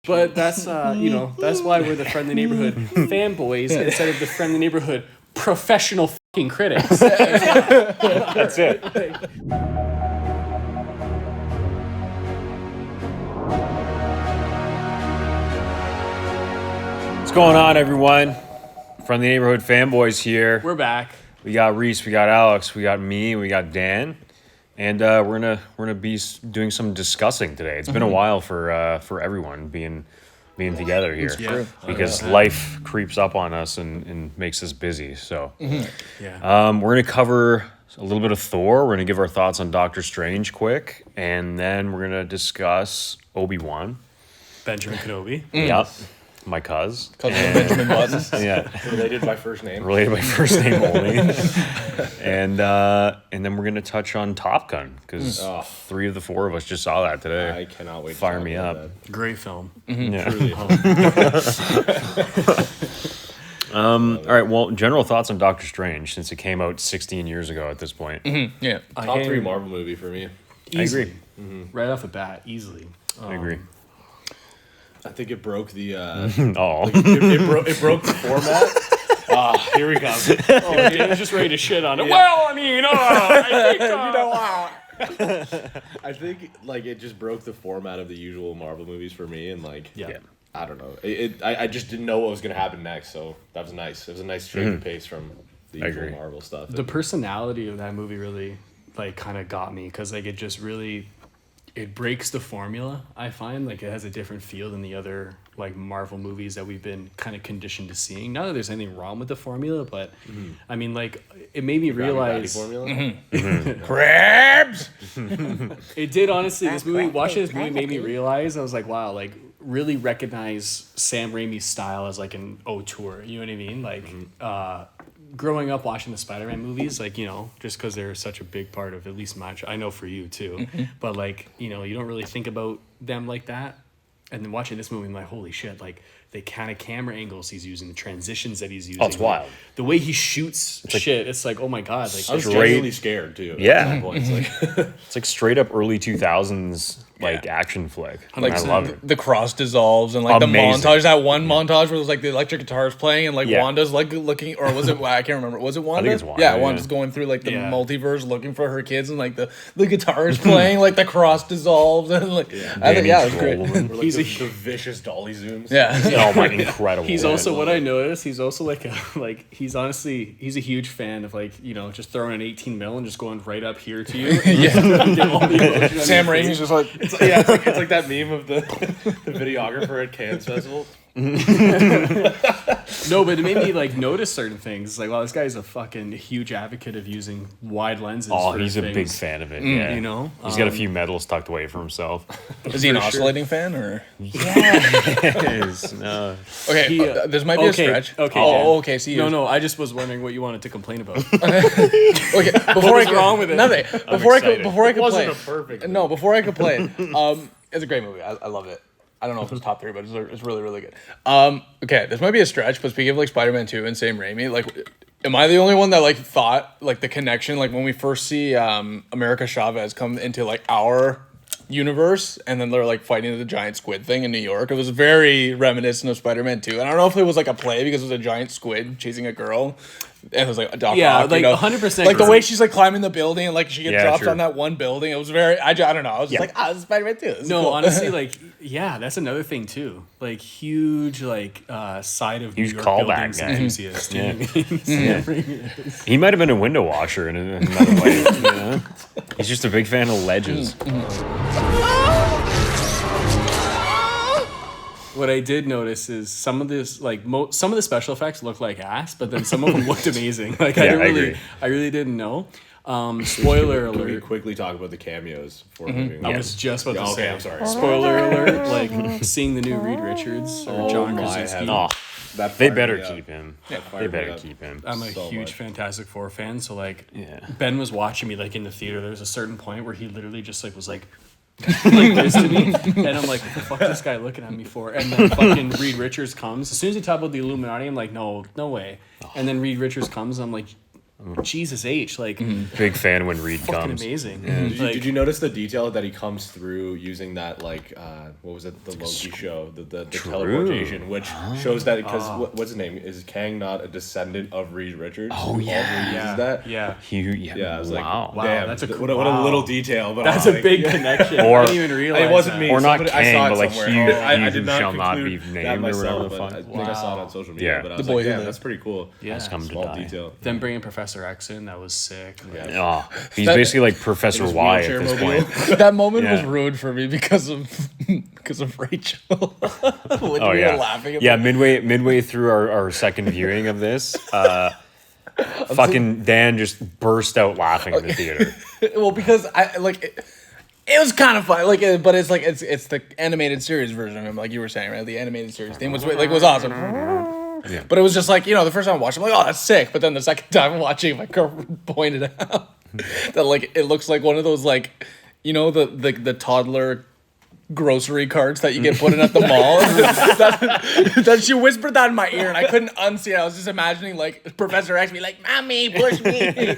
But that's that's why we're the friendly neighborhood fanboys instead of the friendly neighborhood professional fucking critics. That's it. What's going on, everyone? Friendly neighborhood fanboys here. We're back. We got Reese, we got Alex, we got me, we got Dan, and we're gonna be doing some discussing today. It's been a while for everyone being together here because life creeps up on us and makes us busy. So we're gonna cover a little bit of Thor. We're gonna give our thoughts on Dr.Strange quick, and then we're gonna discuss Obi-Wan. Benjamin Kenobi. Yep. My cousin Benjamin Button. Yeah. Related by first name. Related by first name only. and then we're gonna touch on Top Gun because 3 of the 4 of us just saw that today. I cannot wait. Fire me up. That. Great film. Yeah. Truly. All right. Well, general thoughts on Doctor Strange since it came out 16 years ago at this point. Yeah. Top 3 Marvel movie for me. Easily. I agree. Right off the bat, easily. I agree. I think it broke the. It broke the format. Here we go. Oh, Dan's just ready to shit on it. Yeah. Well, I mean, I think, I think like it just broke the format of the usual Marvel movies for me, and like, I don't know. I just didn't know what was gonna happen next, so that was nice. It was a nice change of pace from the usual Marvel stuff. The personality of that movie really like kind of got me because like it breaks the formula. I find like it has a different feel than the other like Marvel movies that we've been kind of conditioned to seeing. Not that there's anything wrong with the formula, but I mean like it made me realize formula. Crabs. It did honestly. Watching this movie made me realize I was like, wow, like really recognize Sam Raimi's style as like an auteur. You know what I mean? Like growing up watching the Spider-Man movies, like, you know, just because they're such a big part of at least I know for you too, but like, you know, you don't really think about them like that. And then watching this movie, I'm like, holy shit, like the kind of camera angles he's using, the transitions that he's using. Oh, it's wild. Like, the way he shoots shit, it's like, oh my God. Like, I was genuinely scared too. Yeah. It's like straight up early 2000s like action flick. Like I love it. The cross dissolves and like Amazing. the montage. That one montage where there's like the electric guitars playing and like Wanda's like looking, or was it? I can't remember. Was it Wanda? I think it's Wanda. Yeah, Wanda's going through like the multiverse looking for her kids and like the guitar is playing, like the cross dissolves and like I think it was great. Like he's the vicious dolly zooms. Yeah. Oh my, incredible. He's also what I noticed. He's also like he's a huge fan of like, you know, just throwing an 18 mil and just going right up here to you. Sam Raimi's just like it's like that meme of the videographer at Cannes Festival. No, but it made me like notice certain things. Like, wow, this guy's a fucking huge advocate of using wide lenses. Oh, for he's things. a big fan of it. Yeah, you know, he's got a few medals tucked away for himself. Is he an oscillating fan or? Yes. No. Okay, this might be a stretch. Okay. Okay. See, no. I just was wondering what you wanted to complain about. Okay, before wrong with it? Nothing. Before I complain. Wasn't a perfect movie. No, before I complain. It's a great movie. I love it. I don't know if it's top 3, but it's really, really good. Okay, this might be a stretch, but speaking of like Spider-Man 2 and Sam Raimi, like, am I the only one that like thought like the connection, like when we first see America Chavez come into like our universe and then they're like fighting the giant squid thing in New York, it was very reminiscent of Spider-Man 2. And I don't know if it was like a play because it was a giant squid chasing a girl. And it was like a Doc Ock, like you know? 100%. Like the way she's like climbing the building and like she gets dropped sure. on that one building. It was very, I don't know. I was just like, this is Spider-Man 2. This is cool. Honestly, like, that's another thing too. Like huge, like side of Huge New York callback buildings guy. enthusiast. He might have been a window washer in another way. You know? He's just a big fan of ledges. What I did notice is some of this, like some of the special effects look like ass, but then some of them looked amazing. Like I really didn't know. Spoiler alert. Can we quickly talk about the cameos before moving? I was just about to say. I'm sorry. Spoiler alert! Like seeing the new Reed Richards or John Krasinski. They better keep him. They better keep him. I'm a huge Fantastic Four fan, so like Ben was watching me like in the theater. There was a certain point where he literally just like was like this to me, and I'm like, what the fuck is this guy looking at me for? And then fucking Reed Richards comes. As soon as he talked about the Illuminati, I'm like, no way. And then Reed Richards comes, I'm like, Jesus H, like Big fan when Reed fucking comes. amazing. Did you notice the detail that he comes through using that what was it, the Loki show, the teleportation, which shows that because what's his name, is Kang not a descendant of Reed Richards? Oh, yeah. Yeah. That? Yeah. Yeah, I was wow. like, damn, that's a what a little detail. But That's I'm a like, big connection. Or- I didn't even realize It wasn't that. me. Or not Somebody- I saw Kang, it but like somewhere. he I who did not shall not be conclude named that or myself, whatever the but fuck. I think I saw it on social media. Yeah. But I The was boy like, who damn, lived. that's pretty cool. Yeah. Has come to Small die. detail. Them bringing Professor X in, that was sick. Like, Oh, he's That- basically like Professor his Y at wheelchair this mobile. point. That moment was Yeah. ruined for me because of Rachel. When Oh we were yeah, laughing at yeah. that. Midway through our second viewing of this, fucking Dan just burst out laughing in the theater. Well, because I like it was kind of fun, but it's like it's the animated series version of him, like you were saying, right? The animated series theme was awesome. Yeah. But it was just like, the first time I watched it, I'm like, oh, that's sick. But then the second time watching, my girlfriend pointed out that like it looks like one of those like, the toddler grocery carts that you get put in at the mall. that she whispered that in my ear, and I couldn't unsee it. I was just imagining like Professor X be like, "Mommy, push me."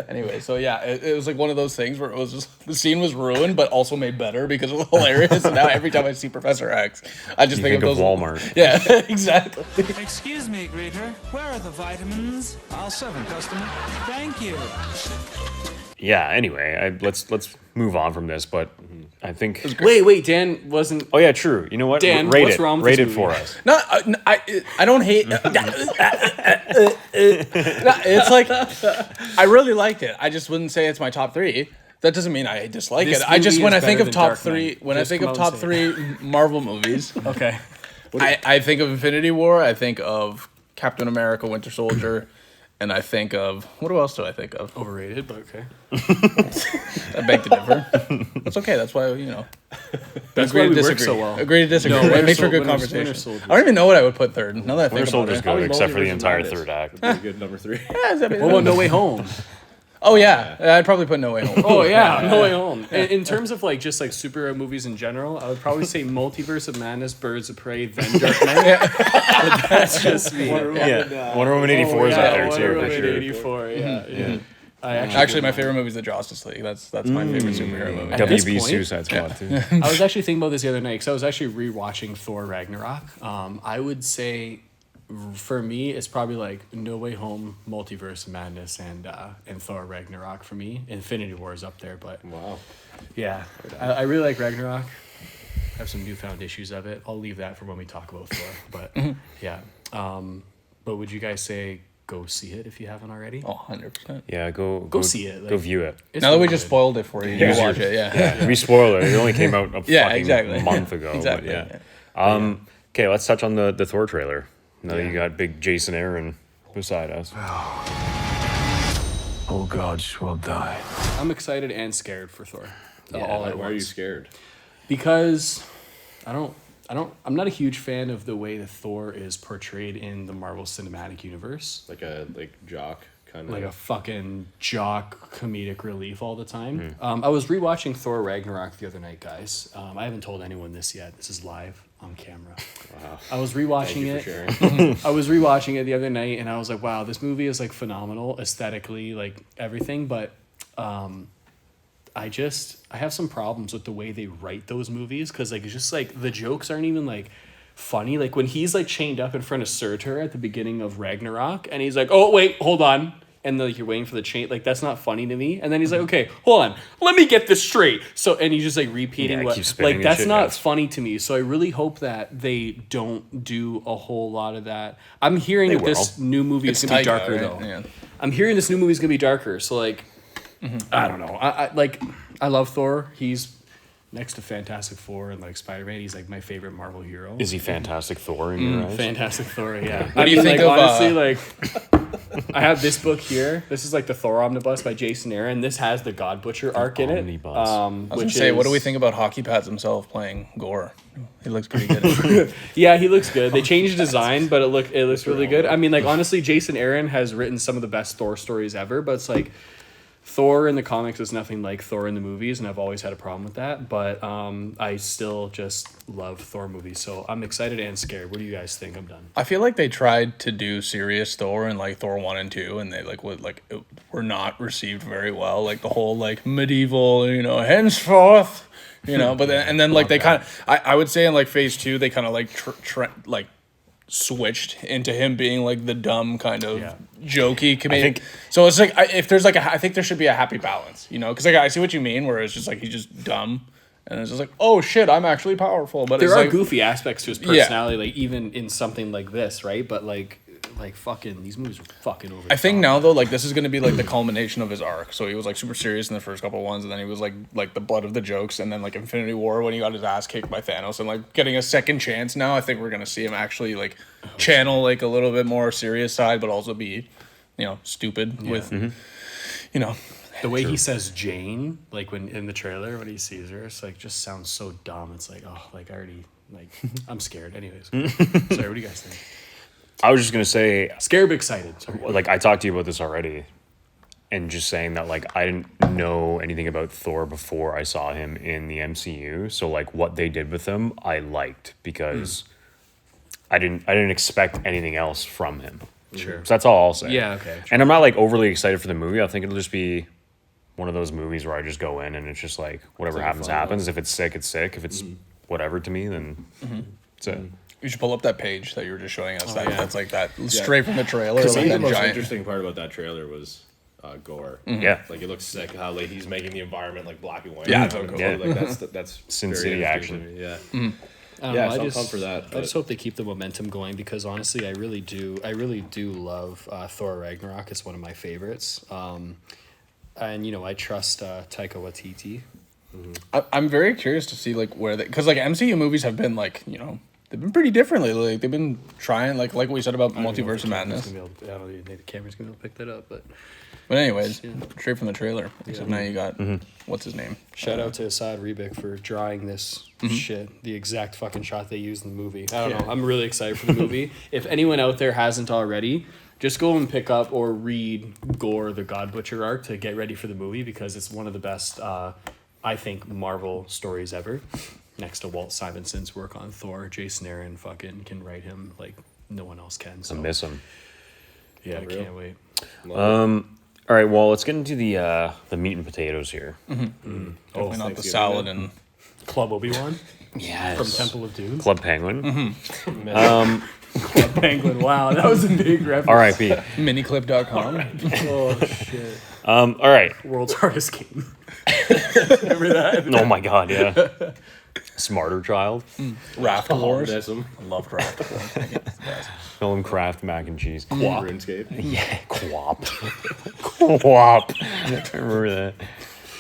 Anyway, so yeah, it was like one of those things where it was just the scene was ruined, but also made better because it was hilarious. And now every time I see Professor X, I just You think of of those. Walmart. Yeah, exactly. Excuse me, greeter. Where are the vitamins? I'll 7, customer. Thank you. Yeah. Anyway, let's move on from this, but I think. wait, Dan wasn't. Oh yeah, true. You know what? Dan, rate what's it. wrong with Rate this it for movie? us. No, I don't hate. It's like I really liked it. I just wouldn't say it's my top 3. That doesn't mean I dislike This it. I just movie when is I think better of than top Dark 3, Knight. when Just I think come of out top and 3 Marvel movies, Okay. I think of Infinity War. I think of Captain America, Winter Soldier, and I think of what else do I think of? Overrated, but okay. I beg to differ. That's okay. That's why That's agree why to we work disagree. so well. Agree to disagree. No, it makes for good Winter conversation. Soldier. I don't even know what I would put third. Now that I think Winter about Soldier's it. good, except for the Multiverse of entire Madness. third act. Would be a good number 3. What about No Way Home? Oh yeah, I'd probably put No Way Home. Oh yeah, No Way Home. In terms of like just like superhero movies in general, I would probably say Multiverse of Madness, Birds of Prey, then Dark Knight. But that's just me. Yeah. Wonder Woman 84 is up there Wonder too, for Woman sure. 84. Yeah. I Actually, my favorite movie is The Justice League. That's my favorite superhero movie. At this WB point- Suicide Squad too. I was actually thinking about this the other night because I was actually rewatching Thor Ragnarok. I would say, for me, it's probably like No Way Home, Multiverse of Madness, and Thor Ragnarok for me. Infinity War is up there, but Wow. yeah, I really like Ragnarok. I have some newfound issues of it. I'll leave that for when we talk about Thor. But yeah, but would you guys say go see it if you haven't already? Oh, 100%. Yeah, go see it, Go like- view it. It's Now that we really just good. spoiled it for you, you Use can your- watch it. Yeah. Yeah, we spoiler. It only came out a Yeah, fucking exactly. month ago. Exactly, But yeah. Okay, let's touch on the Thor trailer. Now that you got big Jason Aaron beside us. All gods will die. I'm excited and scared for Thor. All at Why are you once. scared? Because I'm not a huge fan of the way that Thor is portrayed in the Marvel Cinematic Universe. Like a jock kind of. Like a fucking jock comedic relief all the time. I was rewatching Thor Ragnarok the other night, guys. I haven't told anyone this yet. This is live on camera. Wow. I was Thank rewatching you it. for sharing. I was rewatching it the other night, and I was like, "Wow, this movie is like phenomenal aesthetically, like everything." But I have some problems with the way they write those movies because like it's just like the jokes aren't even like funny. Like when he's like chained up in front of Surtur at the beginning of Ragnarok, and he's like, "Oh wait, hold on." And like you're waiting for the chain, like that's not funny to me. And then he's like, "Okay, hold on, let me get this straight." So and he's just like repeating Yeah, what, keep spinning like and that's shit, not yes. funny to me. So I really hope that they don't do a whole lot of that. I'm hearing They that this will. new movie is It's gonna be Taika, darker right? though. Yeah. I'm hearing this new movie is gonna be darker. So like, I don't know. I love Thor. He's next to Fantastic Four and like Spider-Man. He's like my favorite Marvel hero. Is he Fantastic Thor in your eyes? Fantastic Thor? Yeah. What do you think like, of, honestly, like, I have this book here. This is like the Thor Omnibus by Jason Aaron. This has the God Butcher arc in it. Omnibus. I was gonna say, what do we think about Hockey Pads himself playing Gore? He looks pretty good. Yeah, he looks good. They changed the design, but it looks really good. I mean, like honestly, Jason Aaron has written some of the best Thor stories ever. But it's like Thor in the comics is nothing like Thor in the movies, and I've always had a problem with that. But I still just love Thor movies, so I'm excited and scared. What do you guys think? I'm done. I feel like they tried to do serious Thor in like Thor 1 and 2, and they were not received very well. Like the whole like medieval, henceforth, But then like they kind of, I would say in like phase 2 they kind of like switched into him being like the dumb kind of jokey comedian. So it's like if there's like I think there should be a happy balance, because like I see what you mean, where it's just like he's just dumb. And it's just like, oh shit, I'm actually powerful. But there it's are like, goofy aspects to his personality, like even in something like this, right? But like fucking these movies are fucking over. I think now though, like this is gonna be like the culmination of his arc. So he was like super serious in the first couple ones, and then he was like the butt of the jokes, and then like Infinity War when he got his ass kicked by Thanos, and like getting a second chance. Now I think we're gonna see him actually like channel like a little bit more serious side, but also be, stupid with, The way he says Jane, like when in the trailer when he sees her, it's like just sounds so dumb. It's like, oh, like I already like I'm scared. Anyways, sorry. What do you guys think? I was just gonna say, scared, but excited. Sorry. Like I talked to you about this already, and just saying that like I didn't know anything about Thor before I saw him in the MCU. So like what they did with him, I liked because I didn't expect anything else from him. Sure. So that's all I'll say. Yeah. Okay. And I'm not like overly excited for the movie. I think it'll just be one of those movies where I just go in and it's just like whatever happens happens. If it's sick, it's sick. If it's whatever to me, then it's it. You should pull up that page that you were just showing us. That's like that straight from the trailer. Because like the that most giant. interesting part about that trailer was gore. Yeah. Like it looks sick how like he's making the environment like black and white. Yeah, And totally. cool. Like that's Sin very City interesting action. to me. Yeah. I don't know, So I'm pumped for that. I just hope they keep the momentum going because honestly, I really do love Thor Ragnarok. It's one of my favorites. And I trust Taika Waititi. I'm very curious to see like where because like MCU movies have been like they've been pretty different lately. Like they've been trying like what we said about Multiverse of Madness. I don't think the camera's gonna be able to pick that up, but anyways, straight from the trailer. Except now you got what's his name? Shout out to Asad Ribic for drawing this shit, the exact fucking shot they used in the movie. I don't know. I'm really excited for the movie. If anyone out there hasn't already, just go and pick up or read Gore the God Butcher arc to get ready for the movie because it's one of the best, I think, Marvel stories ever. Next to Walt Simonson's work on Thor, Jason Aaron fucking can write him like no one else can. So I miss him. Yeah, I can't wait. All right, well, let's get into the meat and potatoes here. Definitely not the salad and Club Obi-Wan Yes. from Temple of Doom. Club Penguin. Club Penguin. Wow, that was a big reference. R.I.P. miniclip.com. Oh shit. All right. World's hardest game. Remember that? Oh my God, yeah. Smarter Child. Raft Wars. That's him. I loved Raft Wars. Film Kraft mac and cheese. RuneScape. Yeah, Quap. Quap. I remember that.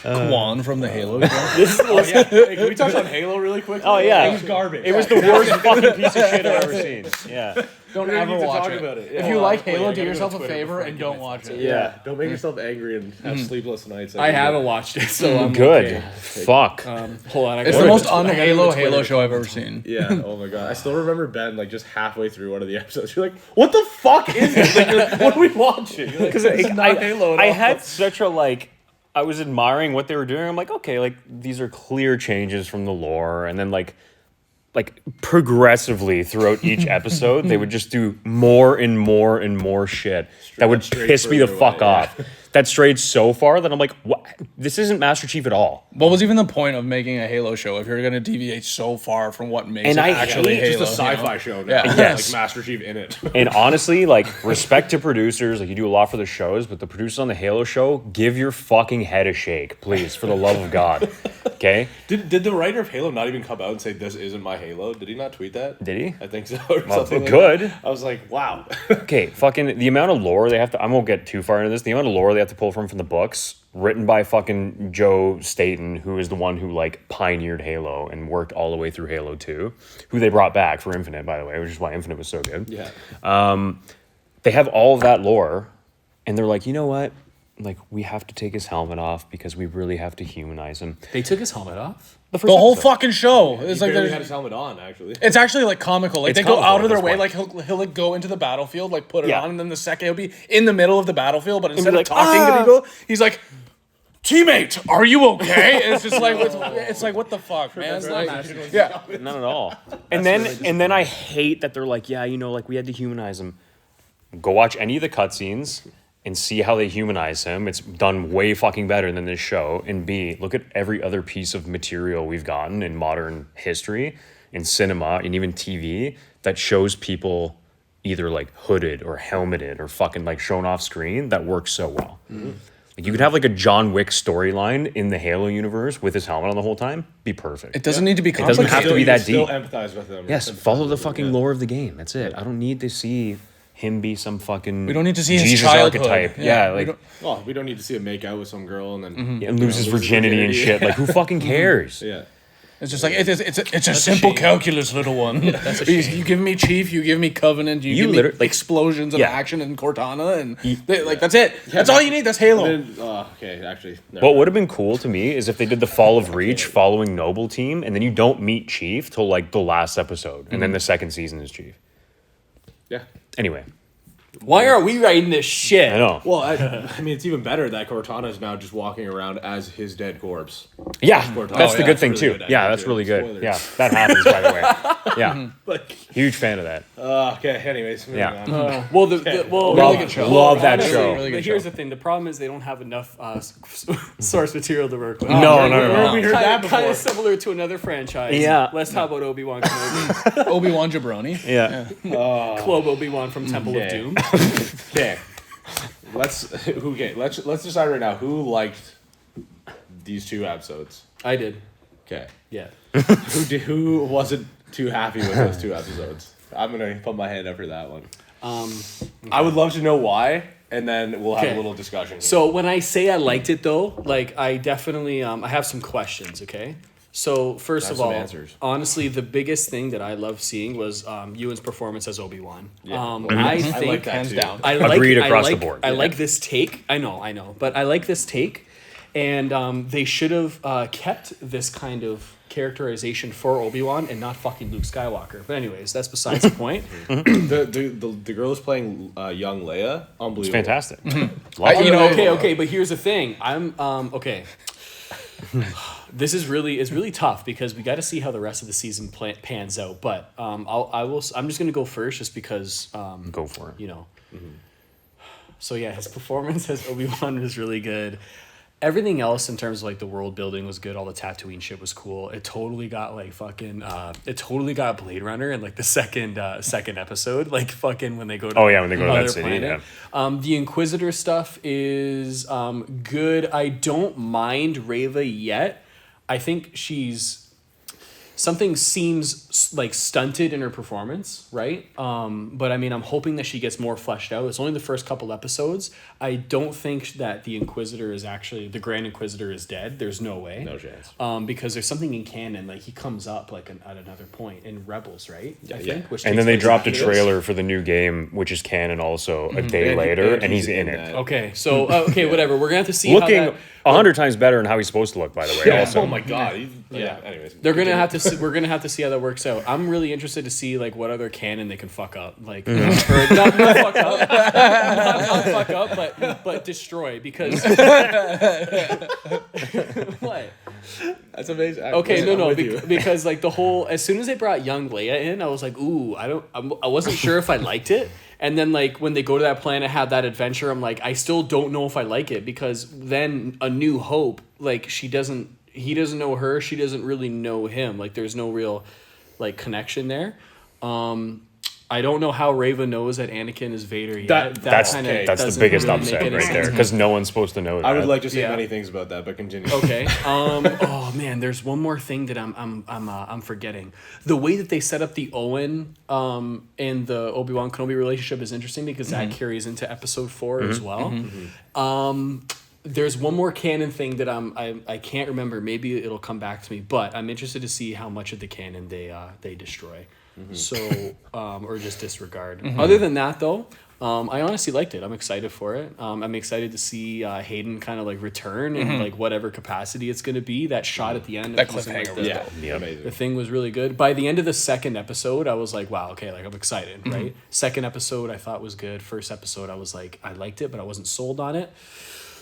Quan from the Halo show. Hey, can we touch on Halo really quick? Oh, yeah. It was garbage. It was the worst fucking piece of shit I've ever seen. Yeah. Don't We don't ever need to watch talk it. about it. If Yeah. you like Wait, I Halo, gotta do go to yourself a Twitter favor before I and give don't my watch thoughts. it. Yeah. Don't make yourself angry and have sleepless nights. I haven't watched it, so I'm Good. okay. Fuck. Hold on, I It's gotta the go most to- I gotta go to un-Halo Twitter. Halo show I've ever seen. Yeah. Oh my god. I still remember Ben like just halfway through one of the episodes. You're like, "What the fuck is this? Like, what are we watching?" You're like, Because "This is not Halo at I all." had such a I was admiring what they were doing. I'm like, okay, like these are clear changes from the lore, and then like progressively throughout each episode, they would just do more and more and more shit that would straight piss me the further fuck away, off. That strayed so far that I'm like, what? This isn't Master Chief at all. What was even the point of making a Halo show if you're going to deviate so far from what makes And it I actually hate Halo? It's just a sci-fi show now. Yeah. Yes. Like Master Chief in it. And honestly, like, respect to producers. Like, you do a lot for the shows, but the producers on the Halo show, give your fucking head a shake, please, for the love of God. Okay? Did the writer of Halo not even come out and say this isn't my Halo? Did he not tweet that? Did he? I think so. Or something like good. that. I was like, wow. Okay, fucking the amount of lore they have to. I won't get too far into this. The amount of lore they have to pull from the books, written by fucking Joe Staten, who is the one who like pioneered Halo and worked all the way through Halo 2, who they brought back for Infinite, by the way, which is why Infinite was so good. Yeah. They have all of that lore, and they're like, you know what? Like, we have to take his helmet off because we really have to humanize him. They took his helmet off. The The whole fucking show. It's He like barely there's- had his helmet on, actually. It's actually like comical. Like It's they go comical out at of their this way. point. Like he'll like go into the battlefield, like put it Yeah. on, and then the second he'll be in the middle of the battlefield, but instead be of like, talking to "Ah!" people, he's like, teammate, are you okay? And it's just like, it's like, what the fuck, man? Like, yeah. Not at all. And then I hate that they're like, yeah, like we had to humanize him. Go watch any of the cutscenes and see how they humanize him. It's done way fucking better than this show. And B, look at every other piece of material we've gotten in modern history, in cinema, and even TV that shows people either like hooded or helmeted or fucking like shown off screen that works so well. Like you could have like a John Wick storyline in the Halo universe with his helmet on the whole time. Be perfect. It doesn't need to be It complicated. doesn't have to be that Still deep. empathize with them. Yes, follow the fucking lore of the game. That's it. I don't need to see him be some fucking We don't need to see his Jesus childhood. archetype. Yeah, like We don't need to see him make out with some girl and then and lose his virginity and shit. Like who fucking cares? Yeah. It's just like it's a simple calculus, little one. That's you give me Chief, you give me Covenant, you give me literally, like, explosions of yeah. action and Cortana, and that's it. That's all you need. That's Halo. Then, okay, actually. What would have been cool to me is if they did the Fall of Reach following Noble Team, and then you don't meet Chief till like the last episode, and then the second season is Chief. Yeah. Anyway, Why aren't we writing this shit? I know. Well, I mean, it's even better that Cortana is now just walking around as his dead corpse. Yeah, Cortana. that's the Yeah, good thing that's really too. good, Yeah, actually, that's too. really good. Spoilers. Yeah, that happens by the way. Yeah, Like, huge fan of that. okay. Anyways, moving Yeah. on. Well, Love, good show. love that Honestly, show. Really but good here's show. the thing: the problem is they don't have enough source material to work with. No. We heard that before. Kind of similar to another franchise. Yeah. Let's talk about Obi-Wan Kenobi. Obi-Wan Jabroni. Yeah. Club Obi-Wan from Temple of Doom. Okay. Let's decide right now who liked these two episodes. I did. Okay. Yeah. Who wasn't too happy with those two episodes? I'm gonna put my hand up for that one. I would love to know why, and then we'll have Okay. a little discussion. Here. So when I say I liked it though, like I definitely I have some questions, okay? So first Have of some all, answers. honestly, the biggest thing that I loved seeing was Ewan's performance as Obi-Wan. Yeah. I I think like that hands too. down. I like, Agreed I across the like- board. I like this take. I know, but I like this take, and they should have kept this kind of characterization for Obi-Wan and not fucking Luke Skywalker. But anyways, that's besides the point. The girl who's playing young Leia, unbelievable. It's fantastic. You know, Okay, but here's the thing. I'm okay. This is really tough because we got to see how the rest of the season pans out. But I'm just gonna go first just because Go for it. you know. So yeah, his performance as Obi-Wan was really good. Everything else in terms of like the world building was good. All the Tatooine shit was cool. It totally got like fucking. It totally got Blade Runner in like the second episode. Like fucking when they go to. Oh, yeah, when they go to that other city, planet. The Inquisitor stuff is good. I don't mind Reva yet. I think something seems like stunted in her performance, right? But I mean, I'm hoping that she gets more fleshed out. It's only the first couple episodes. I don't think that the Inquisitor is actually the Grand Inquisitor is dead. There's no way. No chance. Because there's something in canon, like he comes up like at another point in Rebels, right? I think. Which And takes then they place dropped a after this. trailer for the new game, which is canon also, a day later, and he's in it. that. Okay, so whatever. We're gonna have to see how Looking that. 100 times better than how he's supposed to look, by the way. Yeah. Also, Oh my god. Yeah. Anyways, They're gonna have to. We're gonna have to see how that works out. I'm really interested to see like what other canon they can fuck up, like or not fuck up, not fuck up, but destroy because what? That's amazing. Okay, Listen, I'm no, with you. because like the whole as soon as they brought young Leia in, I was like, ooh, I wasn't sure if I liked it. And then like when they go to that planet, have that adventure, I'm like, I still don't know if I like it because then A New Hope, like he doesn't know her, she doesn't really know him. Like there's no real like connection there. I don't know how Reva knows that Anakin is Vader yet. that's kinda that's the doesn't biggest really upset make any right there, sense. because no one's supposed to know that. I would like to say Yeah. many things about that, but continue. Okay. Oh man, there's one more thing that I'm forgetting. The way that they set up the Owen and the Obi-Wan Kenobi relationship is interesting because that carries into episode 4 as well. There's one more canon thing that I can't remember. Maybe it'll come back to me, but I'm interested to see how much of the canon they destroy. So or just disregard. Other than that though, I honestly liked it. I'm excited for it. I'm excited to see Hayden kind of like return in like whatever capacity it's going to be. That shot at the end, That of using, like, cliffhanger the- was Yeah. Yep. Amazing. the thing was really good. By the end of the second episode, I was like, wow, okay, like I'm excited, right? Second episode I thought was good. First episode I was like, I liked it, but I wasn't sold on it.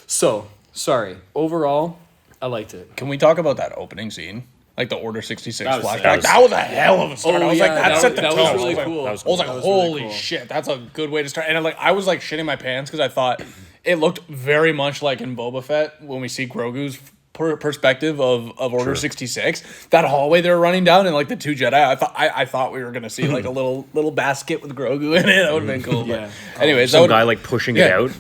So Sorry. Overall, I liked it. Can we talk about that opening scene? Like the Order 66 That was flashback. sick. That was a hell of a start. I was like, that set the that tone. was really cool. I was like, holy shit, that's a good way to start. And I was like shitting my pants because I thought it looked very much like in Boba Fett when we see Grogu's perspective of Order 66. That hallway they were running down and like the two Jedi. I thought we were gonna see like a little basket with Grogu in it. That would have been cool. Yeah. But anyways, Some guy like pushing it out.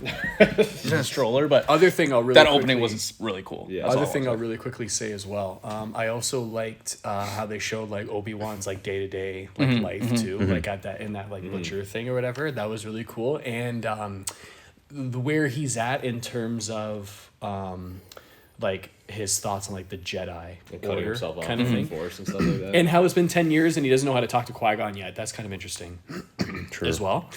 He's in a stroller. But Other thing I'll really that quickly, opening was really cool. Yeah. Other thing I'll really quickly say as well. I also liked how they showed like Obi-Wan's like day-to-day like life too, like at that in that like butcher thing or whatever. That was really cool. And where he's at in terms of like his thoughts on like the Jedi And cutting order himself off kind of from thing. the Force and stuff like that. And how it's been 10 years and he doesn't know how to talk to Qui-Gon yet. That's kind of interesting as well.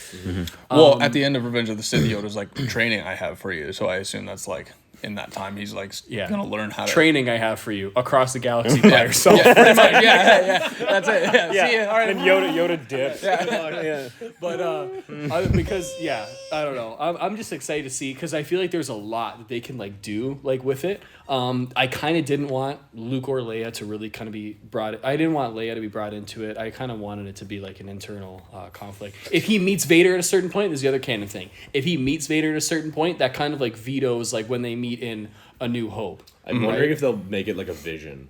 Well, at the end of Revenge of the Sith, Yoda's like training I have for you. So I assume that's like in that time he's like gonna learn how to Training I have for you across the galaxy by yourself. Yeah, pretty much. Yeah. That's it. Yeah. See ya. All right. And Yoda dipped. But because I don't know. I'm just excited to see because I feel like there's a lot that they can like do like with it. I kind of didn't want Luke or Leia to really kind of be brought. I didn't want Leia to be brought into it. I kind of wanted it to be like an internal conflict. If he meets Vader at a certain point, there's the other canon thing. If he meets Vader at a certain point, that kind of like vetoes like when they meet in A New Hope. I'm wondering if they'll make it like a vision.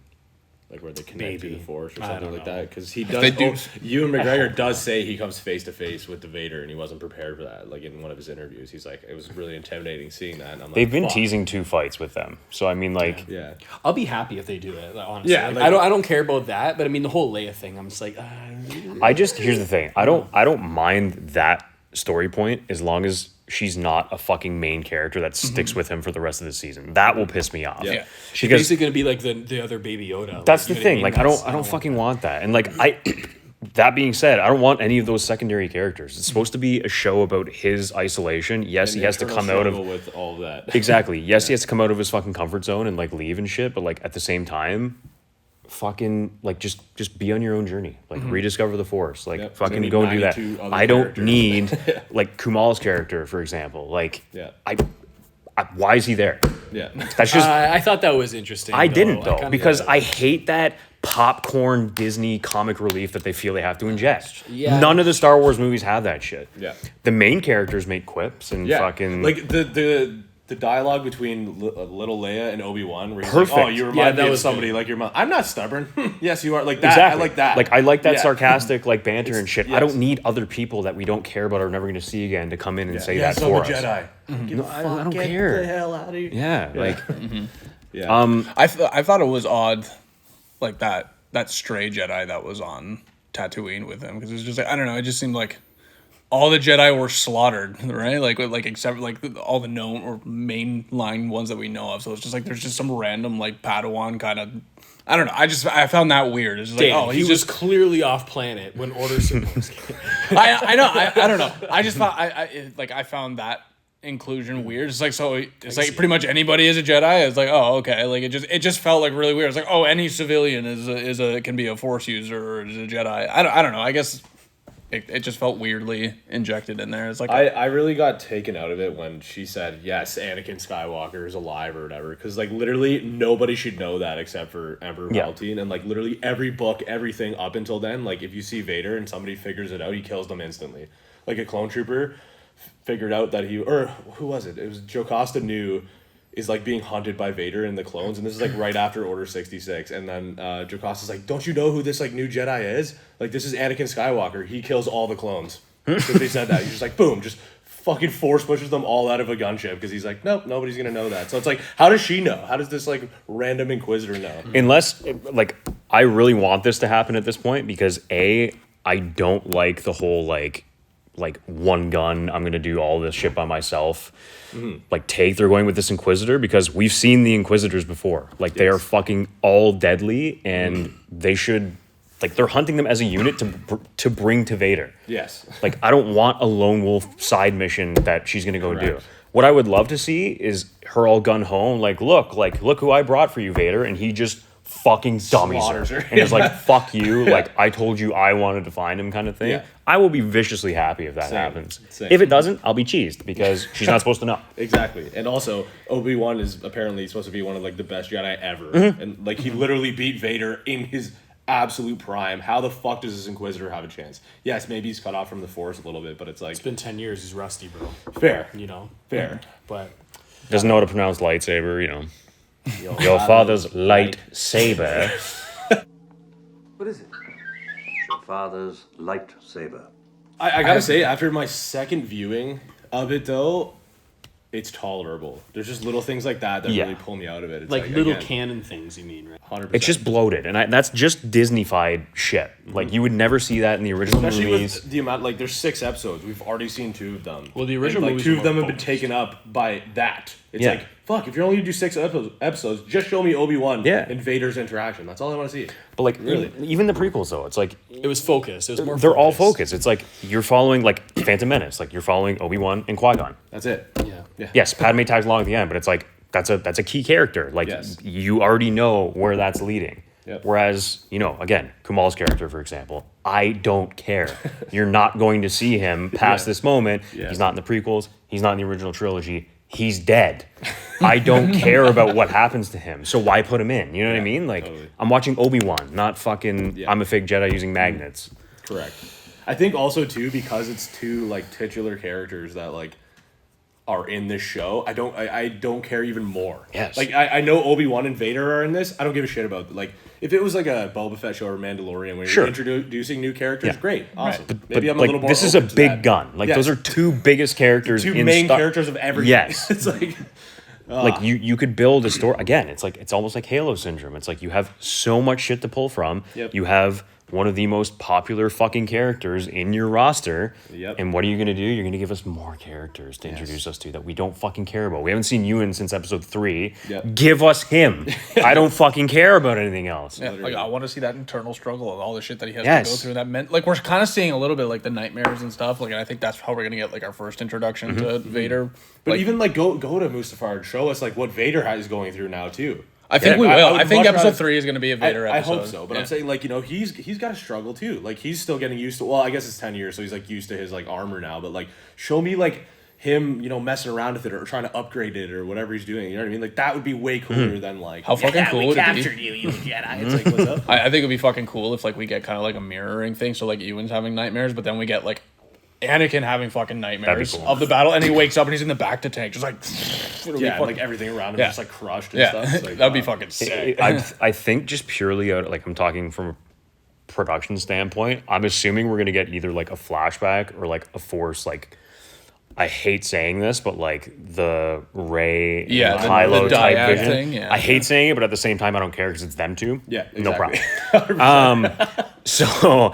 Like where they connect to Maybe. the Force or I something don't like know. that. Because he they does. do- Ewan McGregor does say he comes face to face with the Vader, and he wasn't prepared for that. Like in one of his interviews, he's like, "It was really intimidating seeing that." And I'm like, They've been "Fuck." teasing 2 fights with them. So I mean like Yeah. I'll be happy if they do it. Like, honestly, Yeah, Like, like- I don't care about that. But I mean, the whole Leia thing, I'm just like, here's the thing. I don't mind that story point as long as she's not a fucking main character that sticks with him for the rest of the season. That will piss me off. Yeah. she's Because basically gonna be like the other Baby Yoda. that's the you know what thing. mean? Like That's- I don't fucking want that. And like that being said, I don't want any of those secondary characters. It's supposed to be a show about his isolation. Yes, And he has to internal come out of struggle with all of that. exactly. Yes, he has to come out of his fucking comfort zone and like leave and shit. But like at the same time, fucking like just be on your own journey. Like rediscover the Force. Like Yep. fucking There's go gonna and be do that. 92 other I don't characters. need like Kumal's character, for example. Like Yeah. I why is he there? Yeah. That's just I thought that was interesting. I didn't though kinda- because I hate that popcorn Disney comic relief that they feel they have to inject. Yeah. None of the Star Wars movies have that shit. Yeah. The main characters make quips and Yeah. fucking Like the dialogue between little Leia and Obi-Wan where he's Perfect. like, "Oh, you Yeah, remind that me of was somebody good. like your mom." I'm not stubborn. Yes, you are. Like that. exactly. I like that. Like I like that Yeah. sarcastic like banter and shit. I yes. don't need other people that we don't care about or are never going to see again to come in and say Yes, that I'm for a us. Jedi. No, I don't care. Get the hell out of here. Yeah, like Yeah. I thought it was odd, like that stray Jedi that was on Tatooine with him because it was just like I don't know. It just seemed like all the Jedi were slaughtered, right? Like except like all the known or mainline ones that we know of. So it's just like there's just some random like Padawan kind of. I don't know. I found that weird. It's just like Damn, oh he he's was just. clearly off planet when Order 66. I know. I don't know. I just thought I found that inclusion weird. It's like so. It's like pretty much anybody is a Jedi. It's like oh okay. Like it just felt like really weird. It's like oh any civilian can be a Force user or is a Jedi. I don't know. I guess it just felt weirdly injected in there. It's like I really got taken out of it when she said, yes, Anakin Skywalker is alive or whatever. Because, like, literally nobody should know that except for Emperor Yeah. Palpatine. And, like, literally every book, everything up until then, like, if you see Vader and somebody figures it out, he kills them instantly. Like, a clone trooper figured out that or who was it? It was Jocasta knew is like being hunted by Vader and the clones, and this is like right after Order 66. And then Jocasta's like, "Don't you know who this like new Jedi is? Like this is Anakin Skywalker. He kills all the clones." Because they said that. He's just like, boom, just fucking force pushes them all out of a gunship because he's like, nope, nobody's gonna know that. So it's like, how does she know? How does this like random Inquisitor know? unless like I really want this to happen at this point because I don't like the whole like one gun, I'm gonna do all this shit by myself. Like take they're going with this Inquisitor because we've seen the Inquisitors before. Like they are fucking all deadly and they should like they're hunting them as a unit to bring to Vader. Yes. Like I don't want a lone wolf side mission that she's gonna go do. Correct. What I would love to see is her all gun ho, like look who I brought for you, Vader, and he just fucking dummies Slaughters her. her. And it's like, fuck you. Like, I told you I wanted to find him kind of thing. Yeah. I will be viciously happy if that Same. happens. Same. If it doesn't, I'll be cheesed because she's not supposed to know. Exactly. And also, Obi-Wan is apparently supposed to be one of like the best Jedi ever. Mm-hmm. And like he literally beat Vader in his absolute prime. How the fuck does this Inquisitor have a chance? Yes, maybe he's cut off from the Force a little bit, but it's like It's been 10 years. He's rusty, bro. fair. You know? Fair. But Doesn't know how to pronounce lightsaber, you know. Your Your father's lightsaber. What is it? Your father's lightsaber. I gotta say, after my second viewing of it though, it's tolerable. There's just little things like that Yeah. really pull me out of it. It's like little again, canon things, you mean, right? 100%. It's just bloated, and that's just Disney-fied shit. Like, you would never see that in the original especially movies. with the amount, like, there's 6 episodes. We've already seen 2 of them. Well, the original and, like, movies 2 were of them more have been focused. taken up by that. It's Yeah. like, fuck, if you're only gonna do 6 episodes, just show me Obi-Wan Yeah. and Vader's interaction. That's all I want to see. But, like, Really? even the prequels, though, it's like, It was focused. It was more they're all focused. It's like, you're following, like, Phantom Menace. Like, you're following Obi-Wan and Qui-Gon. That's it. Yeah. Yes, Padme tags along at the end, but it's like, that's a key character. Like, Yes. you already know where that's leading. Yep. Whereas, you know, again, Kumal's character, for example, I don't care. You're not going to see him past Yeah. this moment. Yeah. He's not in the prequels. He's not in the original trilogy. He's dead. I don't care about what happens to him. So why put him in? You know what I mean? Like, totally. I'm watching Obi-Wan, not fucking Yeah. I'm a fake Jedi using magnets. Correct. I think also too because it's 2 like titular characters that like are in this show. I don't care even more. Yes. Like I know Obi-Wan and Vader are in this. I don't give a shit about like if it was like a Boba Fett show or Mandalorian where Sure. you're introducing new characters, Yeah. great, awesome. But Maybe I'm a like, little more. this is a open to big that. gun. Like, Yes. those are 2 biggest characters 2 in main Star- characters of everything. Yes. It's like Like you could build a story again. It's like it's almost like Halo syndrome. It's like you have so much shit to pull from. Yep. You have one of the most popular fucking characters in your roster. Yep. And what are you gonna do? You're gonna give us more characters to introduce us to that we don't fucking care about. We haven't seen Ewan since episode 3. Yep. Give us him. I don't fucking care about anything else. Yeah, like I want to see that internal struggle and all the shit that he has Yes. to go through. That meant like we're kind of seeing a little bit like the nightmares and stuff. Like, and I think that's how we're gonna get like our first introduction to Vader. But Like, even like go to Mustafar and show us like what Vader is going through now too. I think Yeah, we I will. would I think much episode rather- 3 is gonna be a Vader I episode. hope so, but Yeah. I'm saying like you know he's got to struggle too. Like he's still getting used to. Well, I guess it's 10 years, so he's like used to his like armor now. But like show me like him, you know, messing around with it or trying to upgrade it or whatever he's doing. You know what I mean? Like that would be way cooler than like How fucking cool we would it be? captured you, you Jedi. It's like what's up? I think it'd be fucking cool if like we get kind of like a mirroring thing. So like Ewan's having nightmares, but then we get like Anakin having fucking nightmares cool. of the battle, and he wakes up and he's in the back to tank, just like it'll be Yeah, and, fucking- like everything around him Yeah. just like crushed and yeah, stuff. It's like, that'd be wow. fucking sick. I think just purely out, like I'm talking from a production standpoint, I'm assuming we're gonna get either like a flashback or like a Force like. I hate saying this, but like the Rey, Yeah, and the Kylo type dyad vision. thing, yeah. I hate saying it, but at the same time, I don't care because it's them two. Yeah, no exactly. problem. So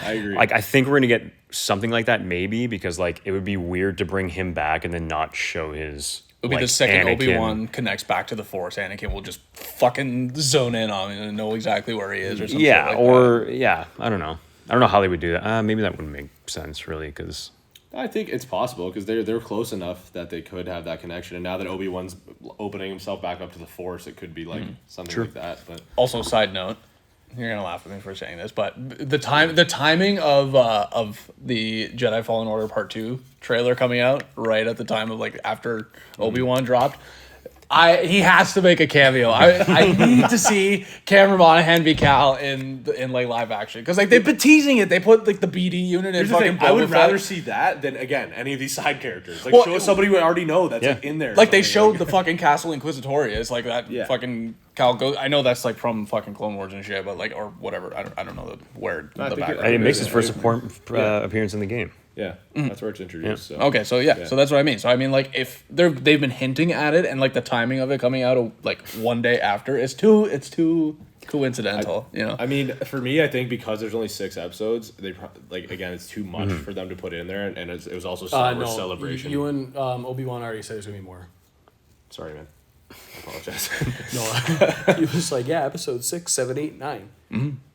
I agree. like I think we're gonna get something like that maybe because like it would be weird to bring him back and then not show his. It'll be like, the second Anakin. Obi-Wan connects back to the Force. Anakin will just fucking zone in on him and know exactly where he is or something. Yeah, like or yeah, I don't know. I don't know how they would do that. Maybe that wouldn't make sense really because. I think it's possible because they're close enough that they could have that connection. And now that Obi-Wan's opening himself back up to the Force, it could be like something like that. But Also, side note, you're gonna laugh at me for saying this, but the timing of the Jedi Fallen Order Part 2 trailer coming out right at the time of like after Obi-Wan dropped. He has to make a cameo. I need to see Cameron Monaghan be Cal in like live action because like they've been teasing it. They put like the BD unit in here's the fucking. thing: I would Boba Fett. rather see that than again any of these side characters. Like Well, show us somebody we already know that's Yeah. like in there. or Like they something, showed like- the fucking Castle Inquisitoria. It's like that Yeah. fucking Cal goes. I know that's like from fucking Clone Wars and shit, but like or whatever. I don't know where I the think background. It makes his Yeah. first appearance in the game. Yeah, that's where it's introduced. So. Okay, so yeah, so that's what I mean. So I mean, like, if they've been hinting at it, and like the timing of it coming out like one day after, it's too coincidental, you know. I mean, for me, I think because there's only 6 episodes, they like again, it's too much for them to put in there, and it was also Star Wars Celebration. You and Obi-Wan already said there's gonna be more. Sorry, man. I apologize. No, he was like, yeah, episode 6, 7, 8, 9,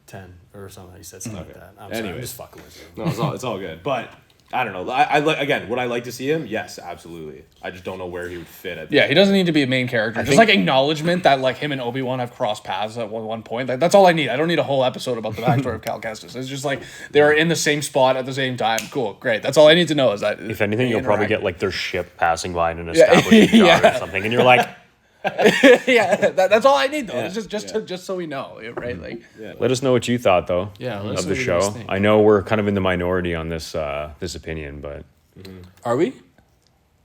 10 or something. He said something like that. I'm sorry, I'm Anyways. just fucking with you. No, it's all good. But I don't know. I like, again, would I like to see him? Yes, absolutely. I just don't know where he would fit at. Yeah, he doesn't need to be a main character. Just like acknowledgement that like him and Obi-Wan have crossed paths at one point. Like, that's all I need. I don't need a whole episode about the backstory of Cal Kestis. It's just like they were in the same spot at the same time. Cool, great. That's all I need to know is that. If anything, you'll probably get like their ship passing by in an established shot or something, and you're like, yeah, that's all I need though. It's just so we know, right? Like, let us know what you thought though. Yeah, let us of know the what you guys show. think. I know we're kind of in the minority on this this opinion, but Are we?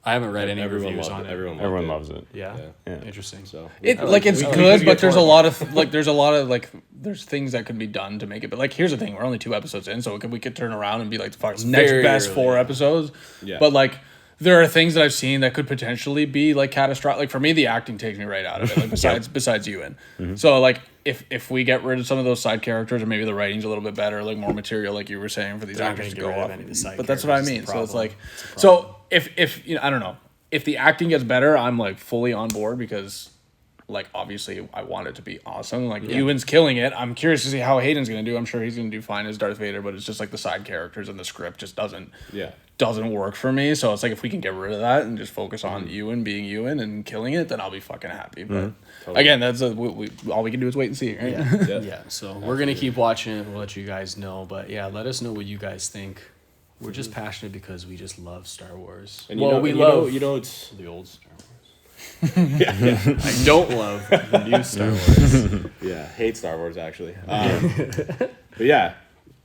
I haven't read any Everyone reviews loved on it. it. everyone loves it. Yeah. Yeah. Interesting. So it's we good, could but get there's a torn. lot of like there's things that could be done to make it. But like, here's the thing: we're only 2 episodes in, so we could turn around and be like the fucking next very best early, 4 yeah. episodes. Yeah. But like, there are things that I've seen that could potentially be like catastrophic. Like for me, the acting takes me right out of it. Like besides Ewan. So like, if we get rid of some of those side characters, or maybe the writing's a little bit better, like more material, like you were saying, for these They're not actors to gonna go get rid off. of any of the side But that's what I characters, mean. it's a So it's problem. like, so if you know, I don't know, if the acting gets better, I'm like fully on board because. Like, obviously, I want it to be awesome. Like, Ewan's killing it. I'm curious to see how Hayden's going to do. I'm sure he's going to do fine as Darth Vader, but it's just like the side characters and the script just doesn't work for me. So it's like if we can get rid of that and just focus on Ewan being Ewan and killing it, then I'll be fucking happy. But again, that's all we can do is wait and see. Right? Yeah. So we're gonna keep watching it. We'll let you guys know. But yeah, let us know what you guys think. We're just passionate because we just love Star Wars. And we love it's the old Star Wars. I don't love the new Star Wars. hate Star Wars actually. But yeah,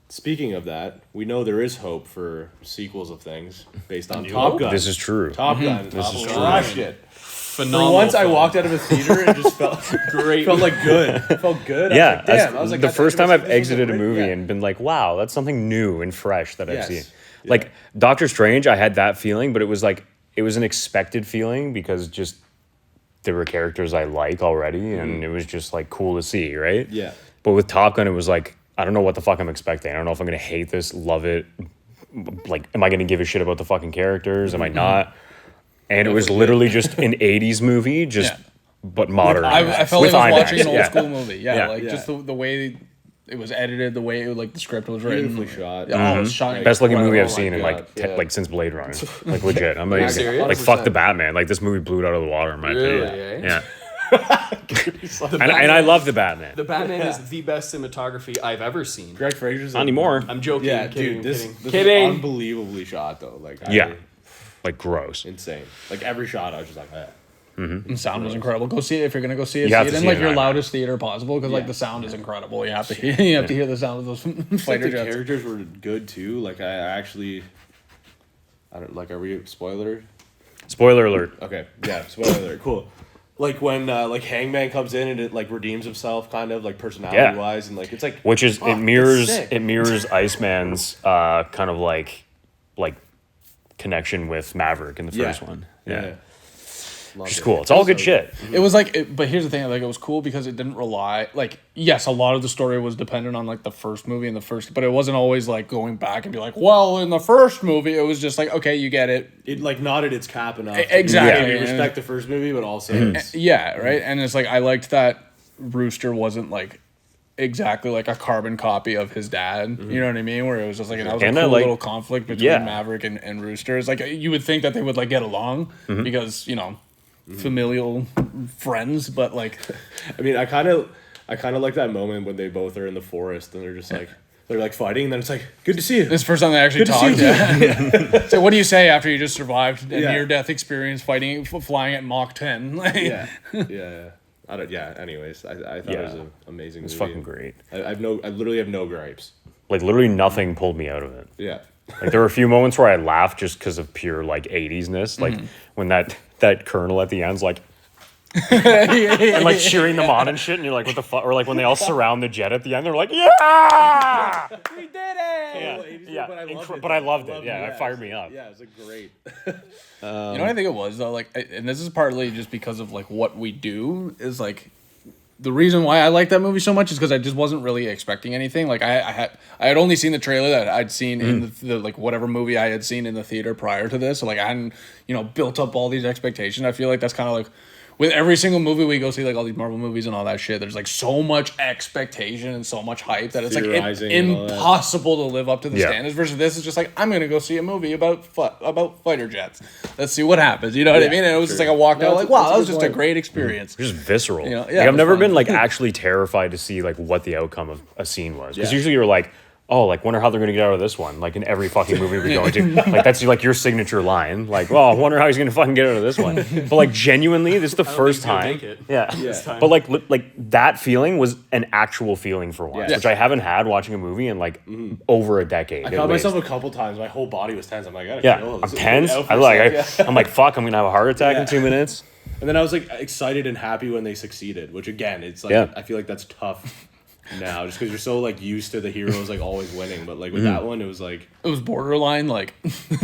speaking of that, we know there is hope for sequels of things based on Top Gun. This is true. Top Gun. This is true. Crushed it. Phenomenal. For once, I film. walked out of a theater and just felt Great. Felt like good. It felt good. Yeah, I was like, damn. I was like, the that's first time actually- I've this was exited a great- movie yeah. and been like, wow, that's something new and fresh that I've Yes. seen. Yeah. Like Doctor Strange, I had that feeling, but it was an expected feeling because just there were characters I like already, and it was just like cool to see, right? Yeah. But with Top Gun, it was like, I don't know what the fuck I'm expecting. I don't know if I'm gonna hate this, love it. Like, am I gonna give a shit about the fucking characters? Am I not? And it was literally just an 80s movie, but modern. I felt with like I was IMAX, watching an old yeah. school movie. Yeah, Yeah. like just the way it was edited, the way like the script was written. Beautifully shot. Yeah, it was shot Best looking movie I've my seen in God, yeah. like since Blade Runner, like legit. I'm like, serious? like fuck the Batman. Like this movie blew it out of the water in my Really, opinion. eh? Yeah. And I love the Batman. The Batman is the best cinematography I've ever seen. Greg Fraser's Not anymore. I'm joking. Yeah, kidding, dude, this kidding. is unbelievably shot though. Like, Yeah. Like gross. insane. Like every shot, I was just like, And sound was incredible. Go see it if you're gonna go see it. You have See to it in see like it your in loudest theater possible because like the sound is incredible. You have to hear, to hear the sound of those like fighter the jets. characters were good too. Like I actually, I don't like. Are we spoiler? Spoiler alert. Okay, yeah, spoiler alert. Cool. Like when like Hangman comes in and it like redeems himself, kind of like personality wise, and like it's like Which is fuck, it mirrors that's sick. Iceman's kind of like connection with Maverick in the first one. Yeah. Which is cool. It's all good shit. It was like, but here's the thing: like, it was cool because it didn't rely. Like, yes, a lot of the story was dependent on like the first movie and the first, but it wasn't always like going back and be like, well, in the first movie, it was just like, okay, you get it. It like nodded its cap enough. Exactly. To respect the first movie, but also Yeah, right. And it's like I liked that Rooster wasn't like exactly like a carbon copy of his dad. You know what I mean? Where it was just like that was a And I cool like- little conflict between yeah. Maverick and Rooster. It's like you would think that they would like get along because familial friends, but like I mean, I kind of like that moment when they both are in the forest and they're just like they're like fighting, and then it's like, good to see you. this is the first time they actually Good to see talked. you. Yeah. So what do you say after you just survived a Yeah. near-death experience fighting, flying at Mach 10? Like, Yeah, yeah. I don't. Yeah. Anyways, I thought it was an amazing. It's movie. fucking great. I literally have no gripes. Like literally nothing pulled me out of it. Yeah. Like there were a few moments where I laughed just because of pure like 80s-ness. Like when that colonel at the end's like and like cheering them on and shit, and you're like, what the fuck? Or like when they all surround the jet at the end, they're like, yeah, We did it. yeah. But But I loved it. Yeah, it fired me up. Yeah, it was like great. You know what I think it was though, like, and this is partly just because of like what we do is like the reason why I like that movie so much is because I just wasn't really expecting anything. Like I had only seen the trailer that I'd seen in the like whatever movie I had seen in the theater prior to this, so like I hadn't built up all these expectations. I feel like that's kind of like with every single movie we go see, like all these Marvel movies and all that shit, there's like so much expectation and so much hype that it's like impossible to live up to the standards. Versus this is just like, I'm gonna go see a movie about fighter jets. Let's see what happens. You know what I mean? And it was just like I walked out like, wow, that was just a great experience. Just visceral. You know? Like, I've never been like actually terrified to see like what the outcome of a scene was. Because usually you're like, oh, like, wonder how they're gonna get out of this one. Like in every fucking movie we go into, like that's like your signature line. Like, well, I wonder how he's gonna fucking get out of this one. But like genuinely, this is the first time. But like that feeling was an actual feeling for once, which I haven't had watching a movie in like over a decade. I caught myself a couple times. My whole body was tense. I'm like, I gotta kill this. I'm tense. I'm like, fuck, I'm gonna have a heart attack in 2 minutes. And then I was like excited and happy when they succeeded, which again, it's like I feel like that's tough now, just because you're so like used to the heroes like always winning. But like with that one, it was borderline like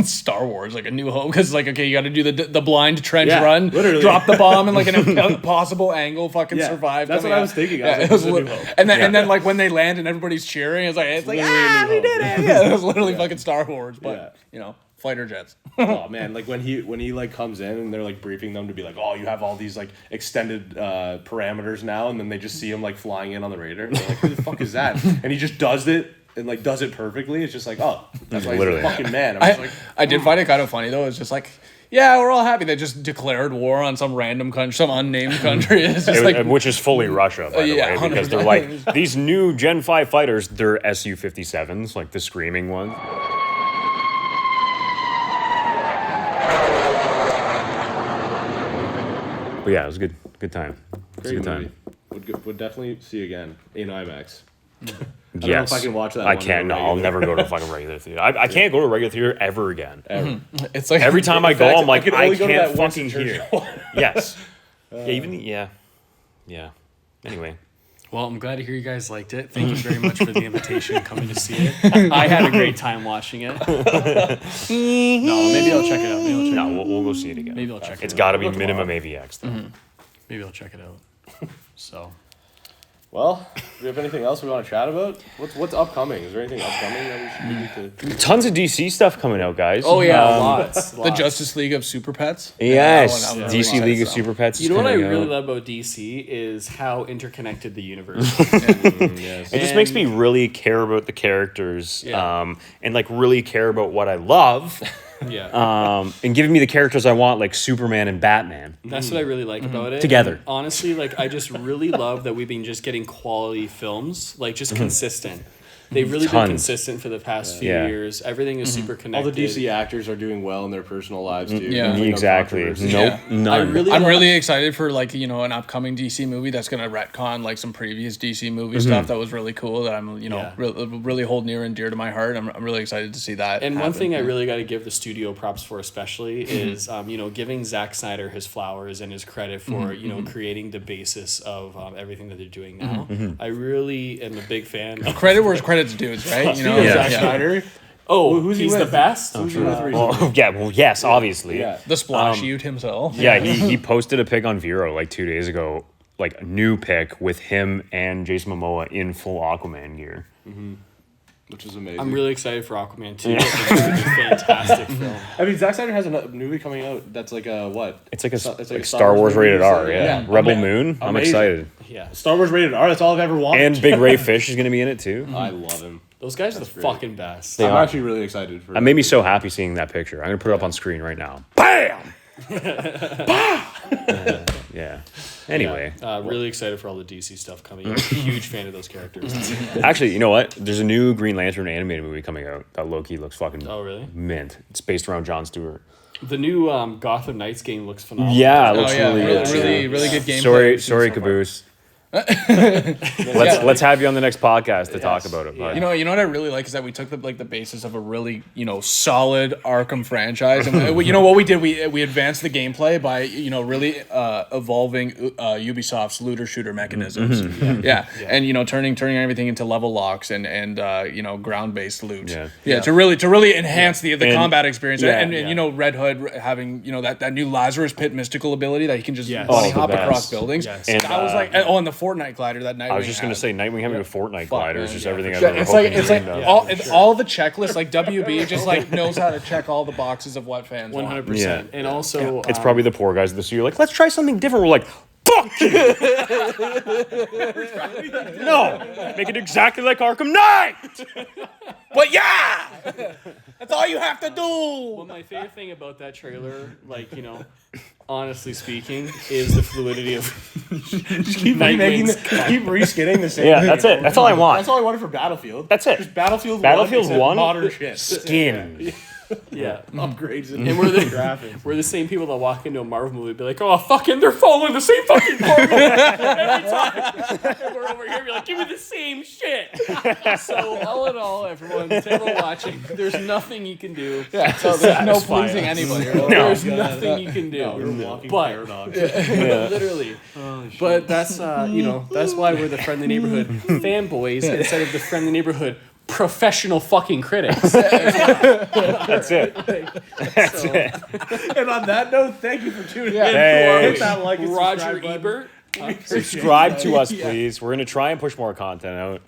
Star Wars, like A New Hope, because like, okay, you got to do the blind trench run, literally drop the bomb and like an impossible angle, fucking survive. That's what I was thinking. And then like when they land and everybody's cheering, it's like we did it. Yeah, it was literally fucking Star Wars, but you know. Fighter jets. Oh man, like when he like comes in and they're like briefing them to be like, oh, you have all these like extended parameters now, and then they just see him like flying in on the Raider. And they're like, who the fuck is that? And he just does it and like does it perfectly. It's just like, oh, that's why he's a fucking man. I did find it kind of funny though. It's just like, yeah, we're all happy they just declared war on some random country, some unnamed country. It's just like, which is fully Russia, by the way, because they're like these new Gen 5 fighters. They're Su-57s, like the screaming ones. But yeah, it was a good time. It was a good time. Would definitely see again in IMAX. I don't know Yes. if I can watch that. I can't. No, I'll never go to a fucking regular theater. I can't go to a regular theater ever again. Ever. It's like Every time I go, I'm like, I only go to can't that fucking Winston hear. Churchill. Yes. Yeah. Anyway. Well, I'm glad to hear you guys liked it. Thank you very much for the invitation and coming to see it. I had a great time watching it. No, maybe I'll check it out. No, we'll go see it again. Maybe I'll check it out. It's got to be minimum AVX, though. Maybe I'll check it out. So. Well, do we have anything else we want to chat about? What's upcoming? Is there anything upcoming that we need to... Tons of DC stuff coming out, guys. Oh, yeah, lots. the Justice League of Super Pets. Yes, Yeah, DC League of Super Pets. You know what I coming really out. love about DC is how interconnected the universe is. Yes. It just makes me really care about the characters, and like really care about what I love. And giving me the characters I want, like Superman and Batman. That's what I really like about it. Together. And honestly, like I just really love that we've been just getting quality films, like just consistent. They've really been consistent for the past few years. Everything is super connected. All the DC actors are doing well in their personal lives too. Yeah. Like, no Exactly. controversy. Nope. None. I'm really excited for like, you know, an upcoming DC movie that's gonna retcon like some previous DC movie stuff that was really cool that I'm, you know, really hold near and dear to my heart. I'm really excited to see that. And happen. one thing I really got to give the studio props for, especially, is you know, giving Zack Snyder his flowers and his credit for you know, creating the basis of everything that they're doing now. I really am a big fan. Credit where credit's due, right? You know, Zack Snyder. Oh, who's he he's with? the best. Who's he with recently? Oh, yeah. Well, yes, obviously. Yeah. the splash youth himself. Yeah, he posted a pic on Vero like 2 days ago, like a new pic with him and Jason Momoa in full Aquaman gear. Which is amazing. I'm really excited for Aquaman 2. It's going to be a fantastic film. I mean, Zack Snyder has a movie coming out that's like a what? It's like a It's like Star Wars rated R. Yeah. Rebel Moon. I'm Amazing. excited. Yeah. Star Wars rated R. That's all I've ever wanted. And Big Ray Fish is going to be in it too. I love him. Those guys are the great. fucking best. I'm actually really excited for. That made me so happy seeing that picture. I'm gonna put it up on screen right now. Bam! Yeah. Anyway, Really excited for all the DC stuff coming. I'm a huge fan of those characters. actually, you know what? There's a new Green Lantern animated movie coming out that low-key looks fucking Oh, really? mint. It's based around Jon Stewart. The new Gotham Knights game looks phenomenal. Yeah, it Oh looks yeah, really good. really good gameplay. Sorry, Caboose. Let's have you on the next podcast to talk about it. But. You know what I really like is that we took the basis of a really, you know, solid Arkham franchise, and you know what we did, we advanced the gameplay by, you know, really evolving Ubisoft's looter shooter mechanisms. And you know, turning everything into level locks and you know, ground based loot. To really enhance the combat experience, and you know, Red Hood having, you know, that new Lazarus Pit mystical ability that he can just bunny hop the best. across buildings. Yes. And, I was like, and the Fortnite glider that Nightwing I was just gonna had. say Nightwing having a Fortnite glider is man, just yeah, everything I've Yeah, ever it's hoped like and dreamed of. all the checklists. Like WB just like knows how to check all the boxes of what fans want. 100%. Yeah. And also, It's probably the poor guys of the studio. Like, let's try something different. We're like, fuck you! No! Make it exactly like Arkham Knight! But yeah, that's all you have to do. well, my favorite thing about that trailer, like, you know, honestly speaking, is the fluidity of Keep reskinning the same Yeah, thing. that's it. That's all I want. That's all I wanted for Battlefield. That's it. Just Battlefield 1, modern shit. skin. yeah. Upgrades and And we're the graphics. we're the same people that walk into a Marvel movie and be like, oh fucking, they're following the same fucking formula every time. And we're over here be like, give me the same shit. So all in all, everyone watching, there's nothing you can do. Yeah, so there's no pleasing anybody. There's nothing you can do. We're walking But- paradox. Literally. But that's you know, that's why we're the friendly neighborhood fanboys instead of the friendly neighborhood professional fucking critics. That's it. That's So- it. And on that note, thank you for tuning in. Thanks. Hit that like and Roger subscribe button. Ebert. Subscribe to us, please. We're going to try and push more content out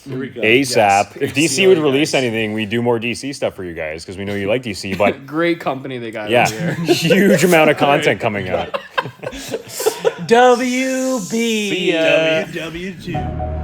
Here we go. ASAP. If See DC you would later, release guys. anything, we do more DC stuff for you guys because we know you like DC. But Great company they got yeah, over there. huge amount of content coming out. WB. See ya. WW2.